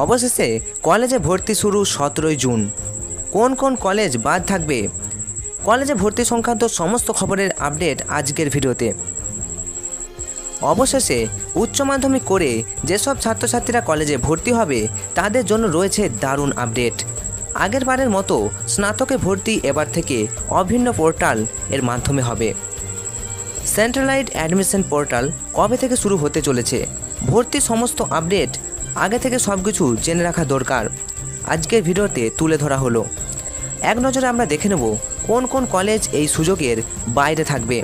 অবশেষে কলেজে ভর্তি শুরু 17 জুন। কোন কোন কলেজ বাদ থাকবে? কলেজে ভর্তি সংক্রান্ত সমস্ত খবরের আপডেট আজকের ভিডিওতে। অবশেষে উচ্চ মাধ্যমিক করে যেসব ছাত্রছাত্রীরা কলেজে ভর্তি হবে তাদের জন্য রয়েছে দারুণ আপডেট। আগের বারের মতো স্নাতকে ভর্তি এবার থেকে অভিন্ন পোর্টাল এর মাধ্যমে হবে। সেন্ট্রালাইজড অ্যাডমিশন পোর্টাল কবে থেকে শুরু হতে চলেছে? ভর্তির সমস্ত আপডেট আগে থেকে সব কিছু জেনে রাখা দরকার। আজকের ভিডিওতে তুলে ধরা হলো। এক নজরে আমরা দেখে নেব কোন কোন কলেজ এই সুযোগের বাইরে থাকবে,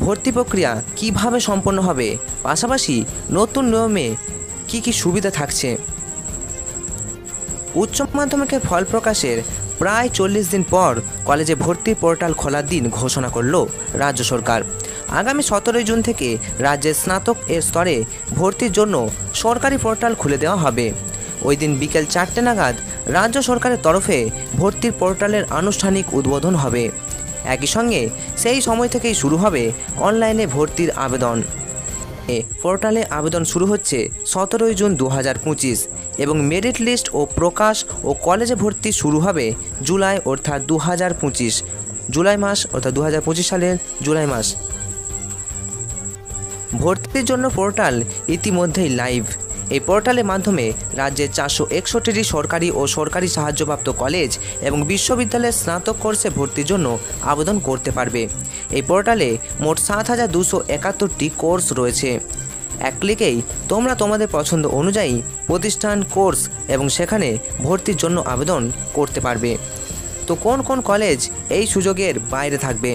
ভর্তি প্রক্রিয়া কিভাবে সম্পন্ন হবে, পাশাপাশি নতুন নিয়মে কি কি সুবিধা থাকছে। উচ্চ মাধ্যমিকের ফল প্রকাশের প্রায় 40 দিন পর কলেজে ভর্তির পোর্টাল খোলার দিন ঘোষণা করল রাজ্য সরকার। আগামী 17 জুন থেকে রাজ্যের স্নাতক এর স্তরে ভর্তির জন্য সরকারি পোর্টাল খুলে দেওয়া হবে। ওই দিন বিকেল 4টে নাগাদ রাজ্য সরকারের তরফে ভর্তির পোর্টালের আনুষ্ঠানিক উদ্বোধন হবে। একই সঙ্গে সেই সময় থেকেই শুরু হবে অনলাইনে ভর্তির আবেদন। পোর্টালে আবেদন শুরু হচ্ছে 17 জুন 2025 এবং মেরিট লিস্ট ও প্রকাশ ও কলেজে ভর্তি শুরু হবে জুলাই অর্থাৎ 2025 জুলাই মাস অর্থাৎ 2025 সালের জুলাই মাস। ভর্তির জন্য পোর্টাল ইতিমধ্যেই লাইভ। এই পোর্টালের মাধ্যমে রাজ্যের 461টি সরকারি ও সরকারি সাহায্যপ্রাপ্ত কলেজ এবং বিশ্ববিদ্যালয়ের স্নাতক কোর্সে ভর্তির জন্য আবেদন করতে পারবে। এই পোর্টালে মোট 7271টি কোর্স রয়েছে। এক ক্লিকেই তোমরা তোমাদের পছন্দ অনুযায়ী প্রতিষ্ঠান, কোর্স এবং সেখানে ভর্তির জন্য আবেদন করতে পারবে। তো কোন কোন কলেজ এই সুযোগের বাইরে থাকবে?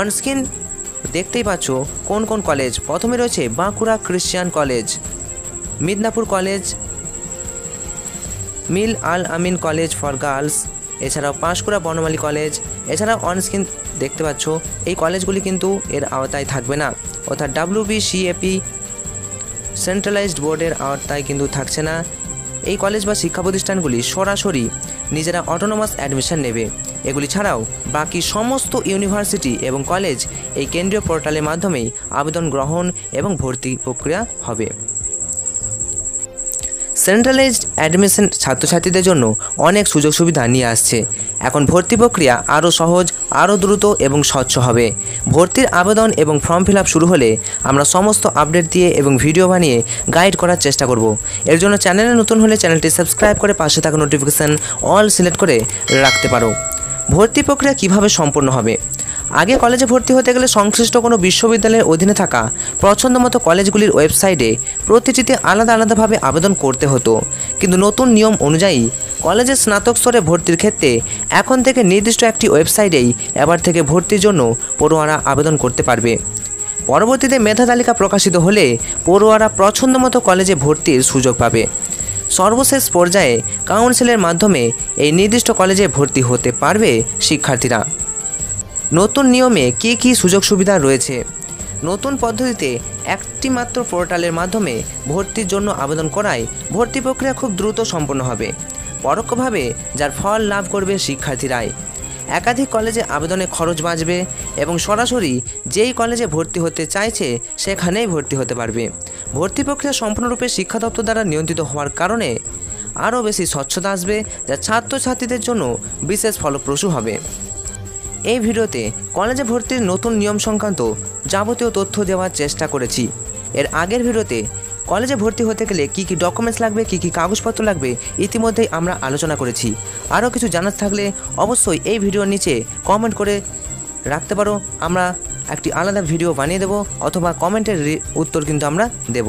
অনস্ক্রিন দেখতেই পাচ্ছ কোন কোন কলেজ। প্রথমে রয়েছে Bankura christian college, Midnapore college, Milli Al Ameen college for girls, এছাড়াও পাঁশকুড়া বনমালী কলেজ। এছাড়াও অনস্ক্রিন দেখতে পাচ্ছ এই কলেজগুলি কিন্তু এর আওতায় থাকবে না, অর্থাৎ WBCAP সেন্ট্রালাইজড বোর্ডের আওতায় কিন্তু থাকছে না। এই কলেজ বা শিক্ষা প্রতিষ্ঠানগুলি সরাসরি নিজেরা অটোনোমাস অ্যাডমিশন নেবে। এগুলি ছাড়াও বাকি সমস্ত ইউনিভার্সিটি এবং কলেজ এই কেন্দ্রীয় পোর্টালের মাধ্যমেই আবেদন গ্রহণ এবং ভর্তি প্রক্রিয়া হবে। সেন্ট্রালাইজড অ্যাডমিশন ছাত্রছাত্রীদের জন্য অনেক সুযোগ সুবিধা নিয়ে আসছে। এখন ভর্তি প্রক্রিয়া আরও সহজ, আরও দ্রুত এবং স্বচ্ছ হবে। ভর্তির আবেদন এবং ফর্ম ফিল আপ শুরু হলে আমরা সমস্ত আপডেট দিয়ে এবং ভিডিও বানিয়ে গাইড করার চেষ্টা করব। এর জন্য চ্যানেলে নতুন হলে চ্যানেলটি সাবস্ক্রাইব করে পাশে থাকা নোটিফিকেশান অল সিলেক্ট করে রাখতে পারো। ভর্তি প্রক্রিয়া কিভাবে সম্পন্ন হবে? আগে কলেজে ভর্তি হতে গেলে সংশ্লিষ্ট কোনো বিশ্ববিদ্যালয়ের অধীনে থাকা পছন্দমতো কলেজগুলির ওয়েবসাইটে প্রতিটিতে আলাদা আলাদাভাবে আবেদন করতে হতো। কিন্তু নতুন নিয়ম অনুযায়ী কলেজের স্নাতক স্তরে ভর্তির ক্ষেত্রে এখন থেকে নির্দিষ্ট একটি ওয়েবসাইটেই এবার থেকে ভর্তির জন্য পড়ুয়ারা আবেদন করতে পারবে। পরবর্তীতে মেধা তালিকা প্রকাশিত হলে পড়ুয়ারা পছন্দমতো কলেজে ভর্তির সুযোগ পাবে। সর্বশেষ পর্যায়ে কাউন্সিলের মাধ্যমে এই নির্দিষ্ট কলেজে ভর্তি হতে পারবে শিক্ষার্থীরা। নতুন নিয়মে কী কী সুযোগ সুবিধা রয়েছে? নতুন পদ্ধতিতে একটি মাত্র পোর্টালের মাধ্যমে ভর্তির জন্য আবেদন করায় ভর্তি প্রক্রিয়া খুব দ্রুত সম্পন্ন হবে। পরোক্ষভাবে যার ফল লাভ করবে শিক্ষার্থীরাই। একাধিক কলেজে আবেদনে খরচ বাঁচবে এবং সরাসরি যেই কলেজে ভর্তি হতে চাইছে সেখানেই ভর্তি হতে পারবে। ভর্তি প্রক্রিয়া সম্পূর্ণরূপে শিক্ষা দপ্তর দ্বারা নিয়ন্ত্রিত হওয়ার কারণে আরও বেশি স্বচ্ছতা আসবে, যা ছাত্রছাত্রীদের জন্য বিশেষ ফলপ্রসূ হবে। এই ভিডিওতে কলেজে ভর্তির নতুন নিয়ম সংক্রান্ত যাবতীয় তথ্য দেওয়ার চেষ্টা করেছি। এর আগের ভিডিওতে কলেজে ভর্তি হতে গেলে কী কী ডকুমেন্টস লাগবে, কী কী কাগজপত্র লাগবে ইতিমধ্যেই আমরা আলোচনা করেছি। আরও কিছু জানার থাকলে অবশ্যই এই ভিডিওর নিচে কমেন্ট করে রাখতে পারো। আমরা একটি আলাদা ভিডিও বানিয়ে দেব অথবা কমেন্টের উত্তর কিন্তু আমরা দেব।